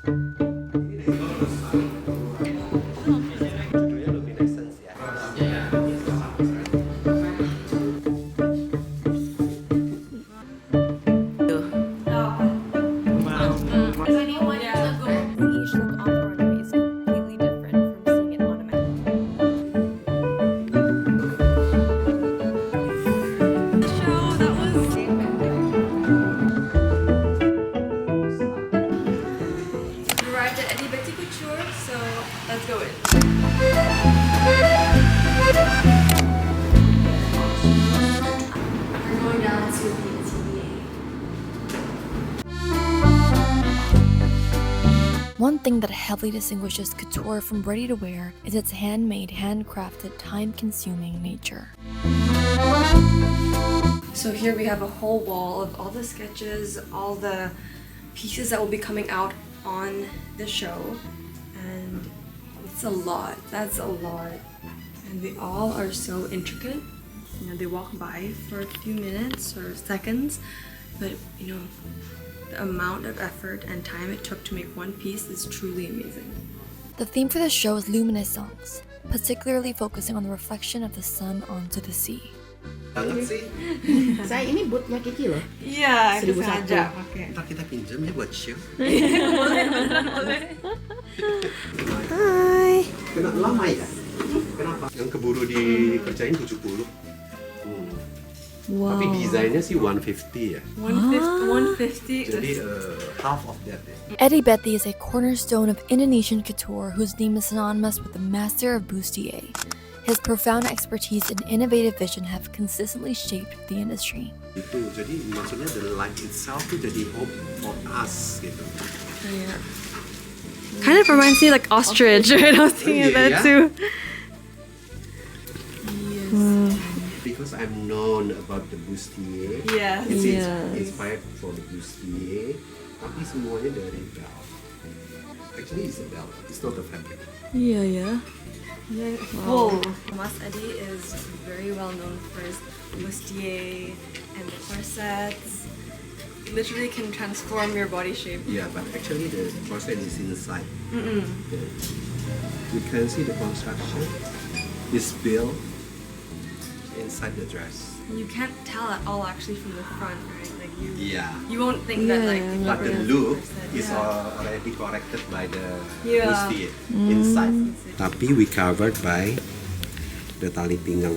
Judulnya Luminescence ya. Each look on the runway is completely different from seeing it on a map. Arrived at Eddie Betty Couture, so let's go in. We're going down to the TBA. One thing that heavily distinguishes couture from ready-to-wear is its handmade, handcrafted, time-consuming nature. So here we have a whole wall of all the sketches, all the pieces that will be coming out on the show, and it's a lot. That's a lot, and they all are so intricate. You know, they walk by for a few minutes or seconds, but you know, the amount of effort and time it took to make one piece is truly amazing. The theme for the show is luminescence, particularly focusing on the reflection of the sun onto the sea. Banget sih. Saya ini bootnya Kiki loh. Iya, 1001. Ntar kita pinjam ya buat show. Hai. Kena lama ya? Kenapa? Yang keburu dikerjain 70. Wow. Tapi desainnya sih 150 ya. 150. Jadi half of that ya. Eddie Betty is a cornerstone of Indonesian couture whose name is synonymous with the master of bustier. His profound expertise and innovative vision have consistently shaped the industry. Itu jadi maksudnya the light itself tuh jadi hope for us gitu. Yeah. Kind of reminds me like ostrich, right? I was thinking of that Yeah. too. Because I'm known about the bustier. Yes. It's Yes. inspired for the bustier. Tapi semuanya dari belt. Actually it's a belt. It's not a fabric. Yeah, yeah. Wow. Mas Eddie is very well known for his bustier and the corsets. Literally can transform your body shape. Yeah, but actually the corset is inside. You can see the construction is built inside the dress. You can't tell at all actually from the front, right? Like Yeah. you won't think that like. But the look is already corrected by the bustier inside. Tapi we covered by the tali pinggang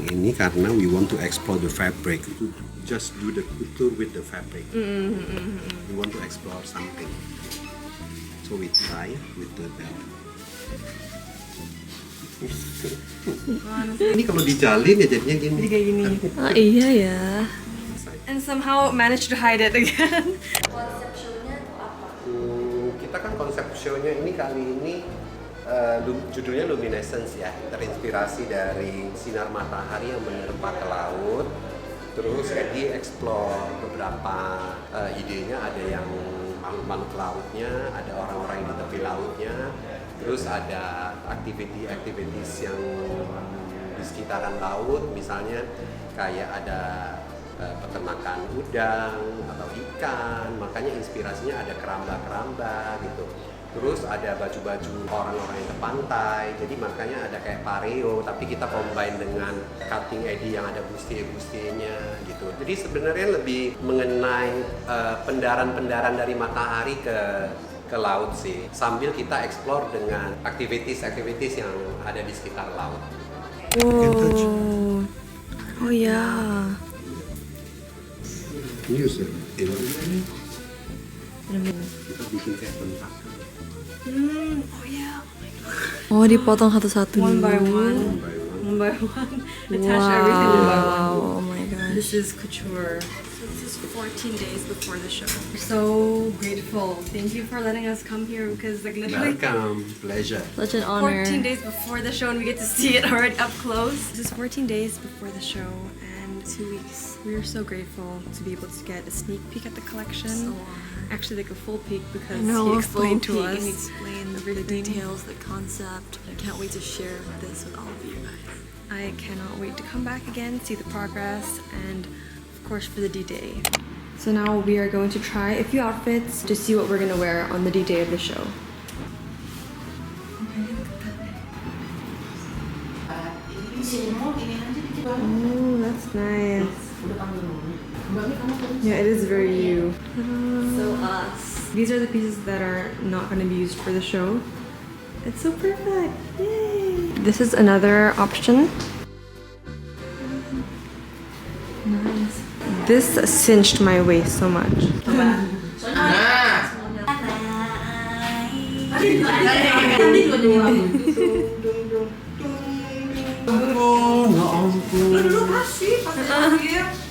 ini karena we want to explore the fabric. To just do the couture with the fabric. We want to explore something. So we try with the belt. Ini kalau dijalin ya jadinya gini. Jadi kayak gini. Ah, iya ya. And somehow managed to hide it again. Kita kan konsep show-nya ini kali ini judulnya Luminescence ya, terinspirasi dari sinar matahari yang menerpa ke laut. Terus Eddie explore beberapa idenya, ada yang makhluk-makhluk lautnya, ada orang-orang yang di tepi lautnya, terus ada activities yang di sekitaran laut, misalnya kayak ada peternakan udang atau ikan, makanya inspirasinya ada keramba-keramba gitu. Terus ada baju-baju orang-orang yang ke pantai, jadi makanya ada kayak pareo, tapi kita combine dengan cutting Eddie yang ada bustier-bustiernya gitu. Jadi sebenarnya lebih mengenai pendaran-pendaran dari matahari ke laut sih, sambil kita explore dengan activities yang ada di sekitar laut. Oh, oh ya. Use it. Kita bikin kayak bentakan. Oh yeah. Oh, dipotong satu-satu One by dulu. one. One by one. Attach everything one by one. Oh my gosh. This is couture. So this is 14 days before the show. We're so grateful. Thank you for letting us come here because like literally Welcome, pleasure. Such an honor. 14 days before the show and we get to see it already up close. This is 14 days before the show and 2 weeks. We are so grateful to be able to get a sneak peek at the collection. Actually like a full peek because he explained to us. And explain the details, the concept. I can't wait to share this with all of you guys. I cannot wait to come back again, see the progress, and of course for the D-Day. So now we are going to try a few outfits to see what we're gonna wear on the D-Day of the show. Oh, that's nice. Yeah, it is very you. So us. These are the pieces that are not going to be used for the show. It's so perfect. Yay! This is another option. Nice. This cinched my waist so much.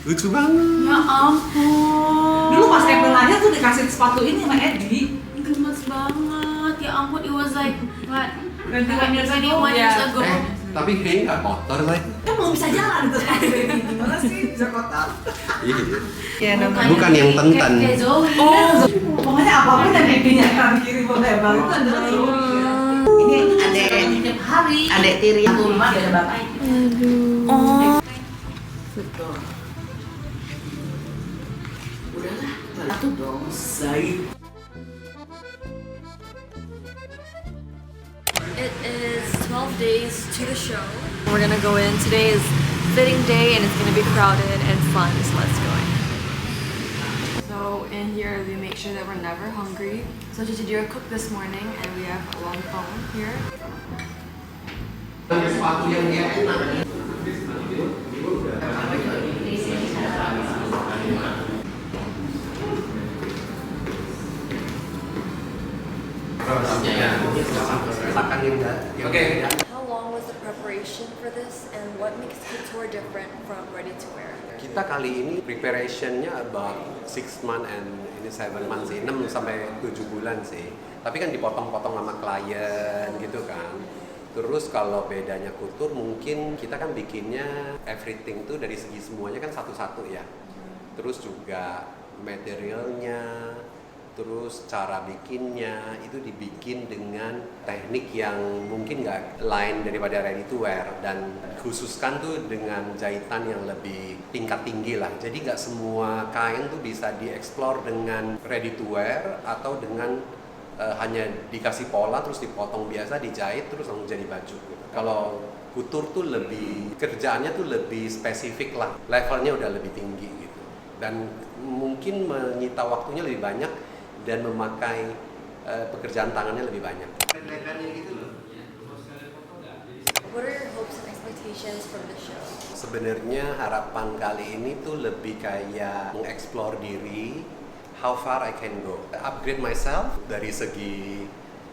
Lucu banget. Ya ampun. Dulu pas April lahir tuh dikasih sepatu ini sama Eddie. Gemes banget. Ya ampun, it was like what? 21 years ago. Tapi kayaknya nggak kotor, Say. Kan belum bisa jalan tuh sepatu ini. Gimana sih bisa kotor? Iya. Yeah, no. Bukan yang tenten. Kayak Zoe. Oh, pokoknya apapun yang Eddie-nya kanan kiri boleh banget itu adalah Zoe. Ini adek hari. Adek tiri aku mah beda bapak. Aduh. Oh. Betul. Udahlah, balik dong, Zai. It is 12 days to the show. We're gonna go in. Today is fitting day and it's gonna be crowded and fun, so let's go in. So in here we make sure that we're never hungry. So Jijidira cooked this morning and we have a long phone here. Sepatu yang dia enak. How long was the preparation for this and what makes couture different from ready to wear? Kita kali ini preparationnya about 6 months and ini 7 months sih, 6 sampai 7 bulan sih. Tapi kan dipotong-potong sama klien gitu kan. Terus kalau bedanya couture mungkin kita kan bikinnya everything tuh dari segi semuanya kan satu-satu ya. Terus juga materialnya, terus cara bikinnya itu dibikin dengan teknik yang mungkin nggak lain daripada ready to wear dan khususkan tuh dengan jahitan yang lebih tingkat tinggi lah. Jadi nggak semua kain tuh bisa dieksplor dengan ready to wear atau dengan hanya dikasih pola terus dipotong biasa dijahit terus langsung jadi baju. Kalau couture tuh lebih kerjaannya tuh lebih spesifik lah, levelnya udah lebih tinggi gitu dan mungkin menyita waktunya lebih banyak dan memakai pekerjaan tangannya lebih banyak. What are your hopes and expectations from the show? Sebenarnya harapan kali ini tuh lebih kayak mengeksplor diri, how far I can go, upgrade myself dari segi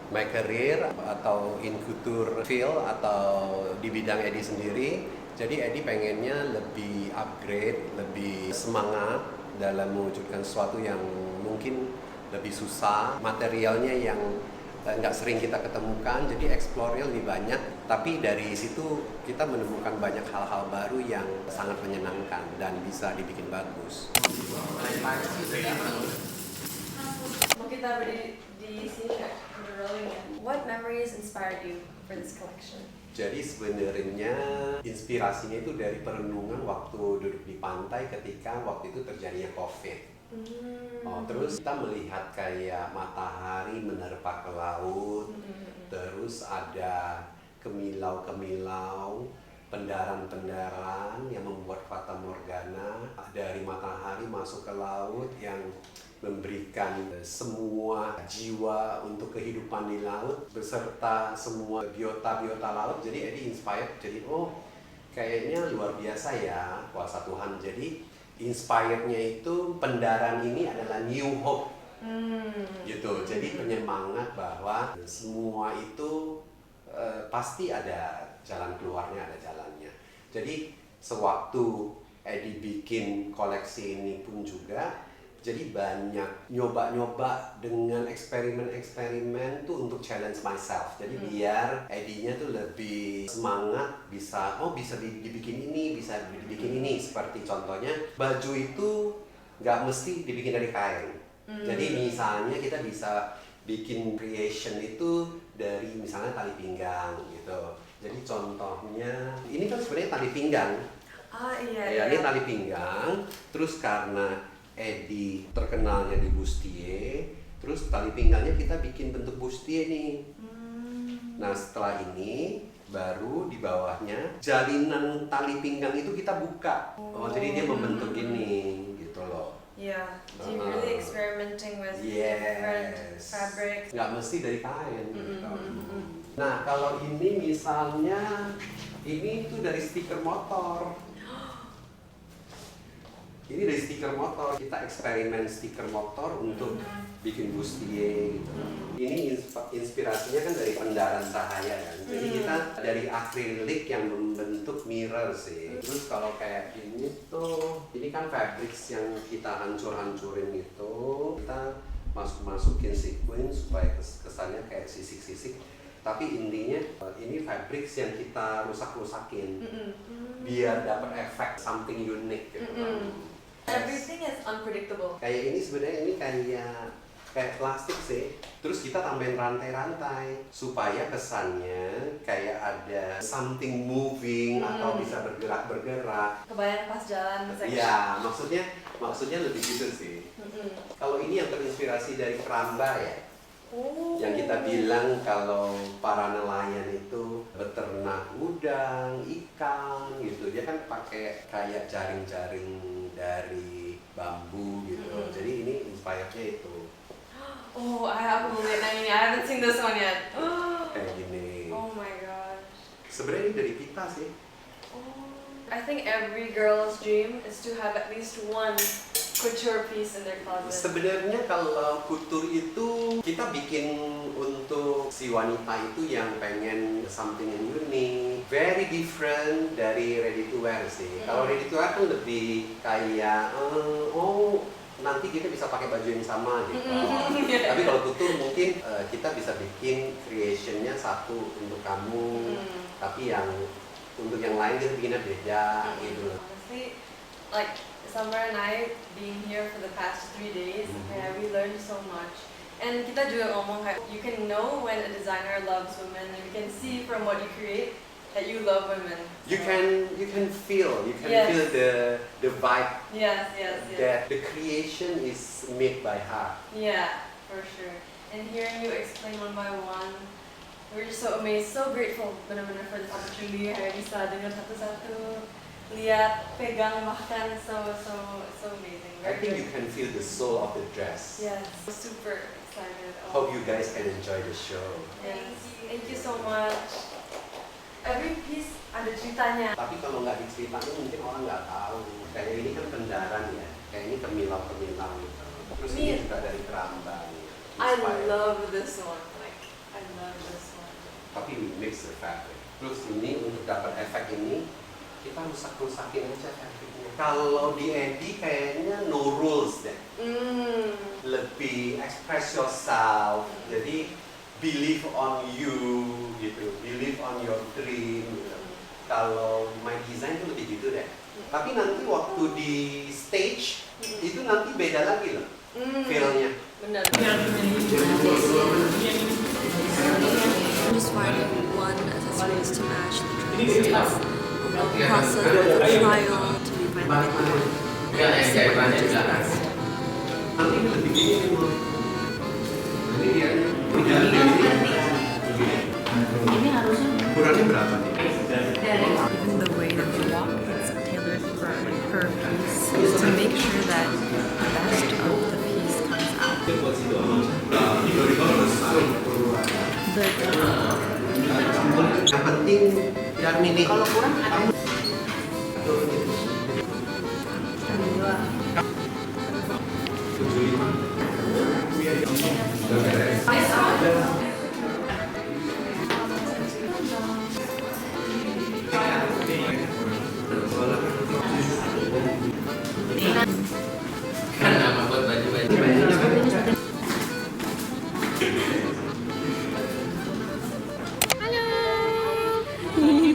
my career atau in couture field atau di bidang Eddie sendiri. Jadi Eddie pengennya lebih upgrade, lebih semangat dalam mewujudkan sesuatu yang mungkin lebih susah, materialnya yang nggak sering kita ketemukan, jadi explore-nya lebih banyak. Tapi dari situ kita menemukan banyak hal-hal baru yang sangat menyenangkan dan bisa dibikin bagus. Mau kita berdiri di sini nggak? What memories inspired you for this collection? Jadi sebenarnya inspirasinya itu dari perenungan waktu duduk di pantai ketika waktu itu terjadinya COVID. Oh, terus kita melihat kayak matahari menerpa ke laut, terus ada kemilau-kemilau, pendaran-pendaran yang membuat fata morgana dari matahari masuk ke laut yang memberikan semua jiwa untuk kehidupan di laut beserta semua biota-biota laut. Jadi Eddie inspired, jadi kayaknya luar biasa ya kuasa Tuhan. Jadi inspirednya itu pendaran ini adalah new hope gitu. Jadi penyemangat bahwa semua itu pasti ada jalan keluarnya, ada jalannya. Jadi sewaktu Eddie bikin koleksi ini pun juga jadi banyak nyoba-nyoba dengan eksperimen-eksperimen tuh untuk challenge myself. Jadi biar Eddie-nya tuh lebih semangat, bisa dibikin ini, bisa dibikin ini. Seperti contohnya baju itu nggak mesti dibikin dari kain. Jadi misalnya kita bisa bikin creation itu dari misalnya tali pinggang gitu. Jadi contohnya ini kan sebenarnya tali pinggang. Ah iya. Ya, ini tali pinggang. Terus karena Eddie terkenalnya di bustier, terus tali pinggangnya kita bikin bentuk bustier nih. Nah setelah ini baru di bawahnya jalinan tali pinggang itu kita buka. Jadi dia membentuk ini gitu loh. Yeah, so you're really experimenting with different fabric. Nggak mesti dari kain gitu. Nah kalau ini misalnya ini tuh dari stiker motor. Ini dari stiker motor, kita eksperimen stiker motor untuk bikin bustier gitu. Ini inspirasinya kan dari pendaran cahaya kan. Jadi kita dari akrilik yang membentuk mirror sih. Terus kalau kayak ini tuh, ini kan fabrics yang kita hancur-hancurin itu, kita masukin sequin supaya kesannya kayak sisik-sisik. Tapi intinya ini fabrics yang kita rusak-rusakin biar dapat efek something unique gitu. Everything is unpredictable. Kayak ini sebenarnya ini kayak plastik sih. Terus kita tambahin rantai-rantai supaya kesannya kayak ada something moving atau bisa bergerak-bergerak. Kebayang pas jalan section. Iya, maksudnya lebih gitu sih. Kalau ini yang terinspirasi dari keramba ya. Yang kita bilang kalau para nelayan itu beternak udang, ikan gitu, dia kan pakai kayak jaring-jaring dari bambu gitu. Jadi ini inspirednya itu. Oh, aku mau lihat yang ini. I haven't seen this one yet. Kayak gini. Oh my god. Sebenarnya ini dari kita sih. I think every girl's dream is to have at least one couture piece in their closet. Sebenarnya kalau couture itu kita bikin untuk si wanita itu yang pengen something yang unik, very different dari ready to wear sih. Kalau ready to wear kan lebih kayak nanti kita bisa pakai baju yang sama gitu. Tapi kalau couture mungkin kita bisa bikin creationnya satu untuk kamu, tapi yang untuk yang lain kita bikinnya beda gitu. Honestly, like Summer and I being here for the past 3 days, we learned so much. And kita juga ngomong kayak you can know when a designer loves women, and you can see from what you create that you love women. You can feel the vibe. Yes. That the creation is made by heart. Yeah, for sure. And hearing you explain one by one, we're just so amazed, so grateful benar-benar for this opportunity. Kayak bisa dengar satu-satu, lihat, pegang, bahkan so amazing. I think you can feel the soul of the dress. Yes, super excited. Hope you guys can enjoy the show. Yes, thank you so much. Every piece ada ceritanya. Tapi kalau nggak diceritain mungkin orang nggak tahu. Kayak ini kan pendaran ya, kayak ini kemilau-kemilau gitu. Terus ini juga dari keramba. I love this one. I love this one. Tapi we mix the fabric. Terus ini untuk dapat efek ini kita rusak-rusakin aja fabricnya. Kalau di Eddie kayaknya no rules deh. Lebih express yourself. Jadi believe on you gitu, believe on your dream gitu. Kalau my design itu lebih gitu deh. Tapi nanti waktu di stage itu nanti beda lagi loh feel-nya. Benar. I'm just finding one accessories to match the dress. Process of trial to be finally one. And see what matches the best. Nanti lebih gini loh. Ini dia. Ini harusnya Ukurannya berapa nih? Even the way that they walk is tailored for her piece to make sure that the best of the piece comes out. Yang penting biar milih. kalau kurang ada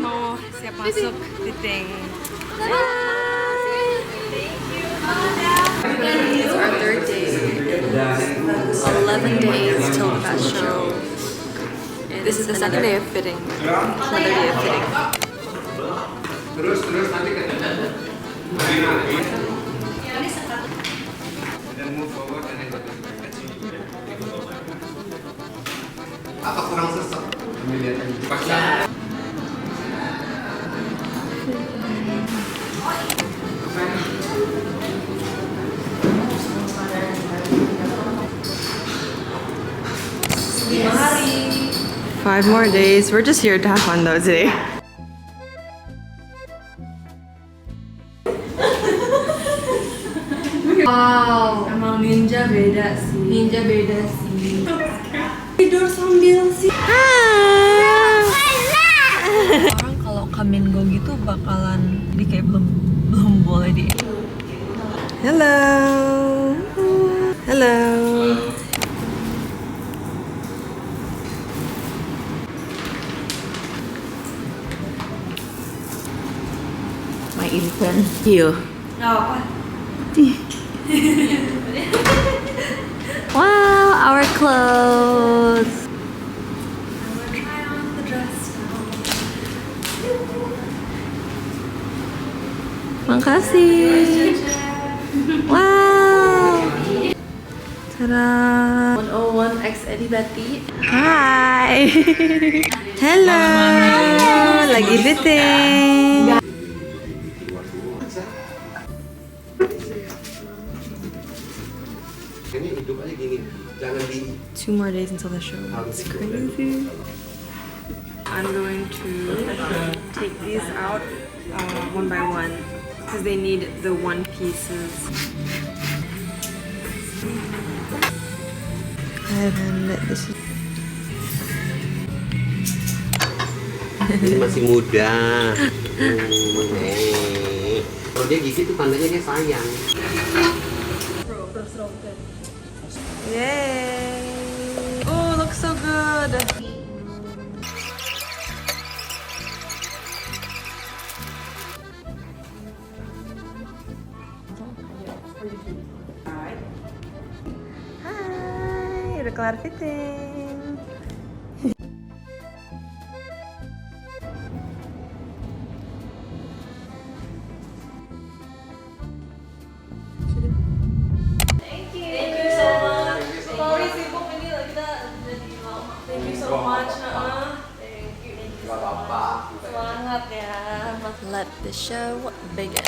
Mau siap masuk fitting. It's our third day. 11 days till the best show. And this is the second day of fitting. Another day of fitting. Terus nanti Apa kurang sesek? Lihat aja. Five more days. We're just here to have fun though today. Wow, emang ninja beda sih. Ninja beda sih. Tidur sambil sih. Orang kalau come and go gitu bakalan di kayak belum boleh di. Hello. Hello. My infant. Here. Apa? Wow, our clothes. Try on the dress Makasih. Wow. Tada. 101 X Eddie Betty. Hi. Hello. Lagi fitting. Ini hidup aja gini, jangan di 2 more days until the show. It's crazy. I'm going to take these out one by one because they need the one pieces. And then this is ini masih muda. Kalau dia gigi tuh tandanya dia sayang. yay! Oh, looks so good. Hai, udah kelar fitting. Let the show begin.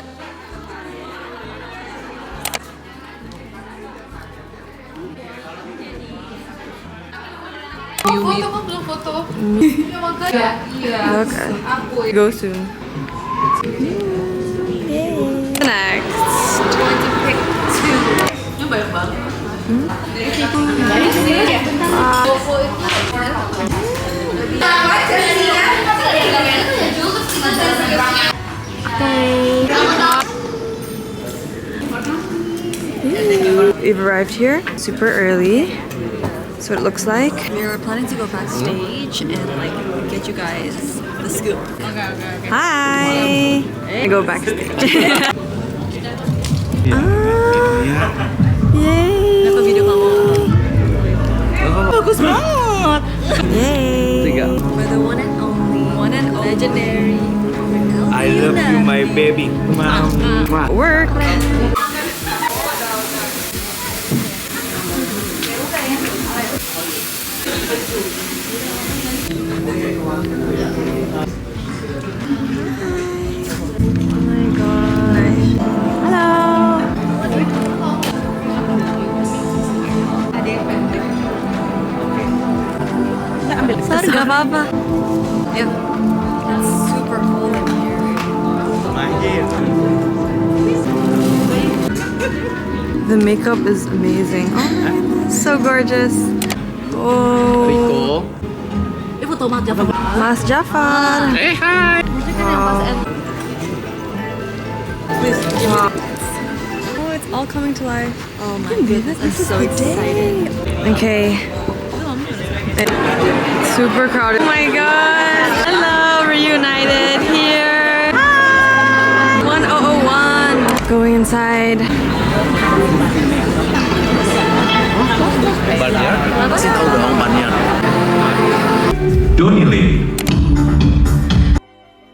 Foto kok belum foto? Iya makanya. Iya. Okay. Go soon. Next. Going to pick 2. Ini banyak banget. We've arrived here super early. That's what it looks like. We were planning to go backstage and like get you guys the scoop. Okay. Hi. I go backstage. Yay. Apa video kamu? Bagus banget. Yay. For the one and only, legendary. I love you, my baby. Work. Oh my gosh. Hello. Sorry, gak apa-apa. Yep. It's super cold in here. The makeup is amazing. Oh my goodness, so gorgeous. Oh. Rico. Foto Mas Jafar. Mas Jafar. Hey, hi. Wow. Wow. Oh, it's all coming to life. Oh my goodness, I'm so excited. Okay. Super crowded. Oh my god. Hello, reunited here. Hi. 1001. Going inside. Bannya? Kasih tahu dong bannya. Donnie.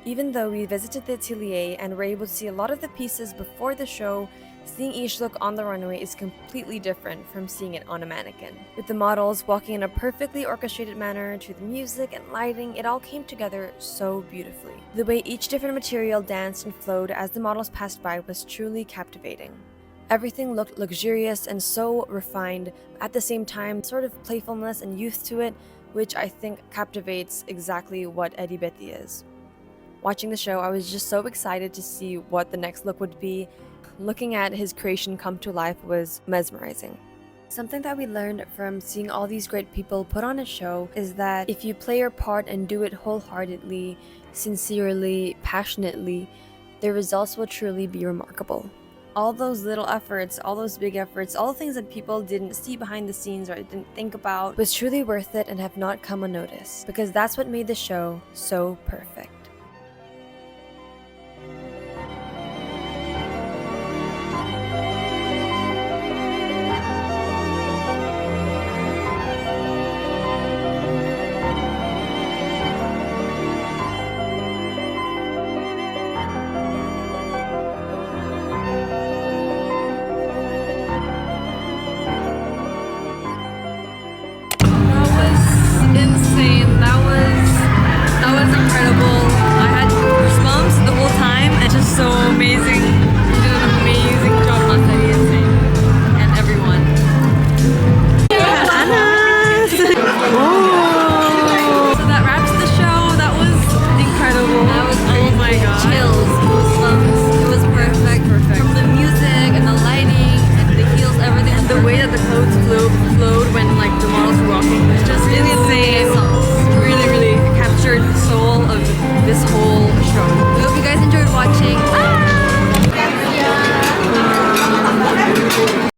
Even though we visited the atelier and were able to see a lot of the pieces before the show, Seeing each look on the runway is completely different from seeing it on a mannequin. With the models walking in a perfectly orchestrated manner to the music and lighting, it all came together so beautifully. The way each different material danced and flowed as the models passed by was truly captivating. Everything looked luxurious and so refined, at the same time sort of playfulness and youth to it, which I think captivates exactly what Eddie Betty is. Watching the show, I was just so excited to see what the next look would be. Looking at his creation come to life was mesmerizing. Something that we learned from seeing all these great people put on a show is that if you play your part and do it wholeheartedly, sincerely, passionately, the results will truly be remarkable. All those little efforts, all those big efforts, all the things that people didn't see behind the scenes or didn't think about was truly worth it and have not come unnoticed, because that's what made the show so perfect. Insane. That was incredible. I had goosebumps the whole time and just so amazing.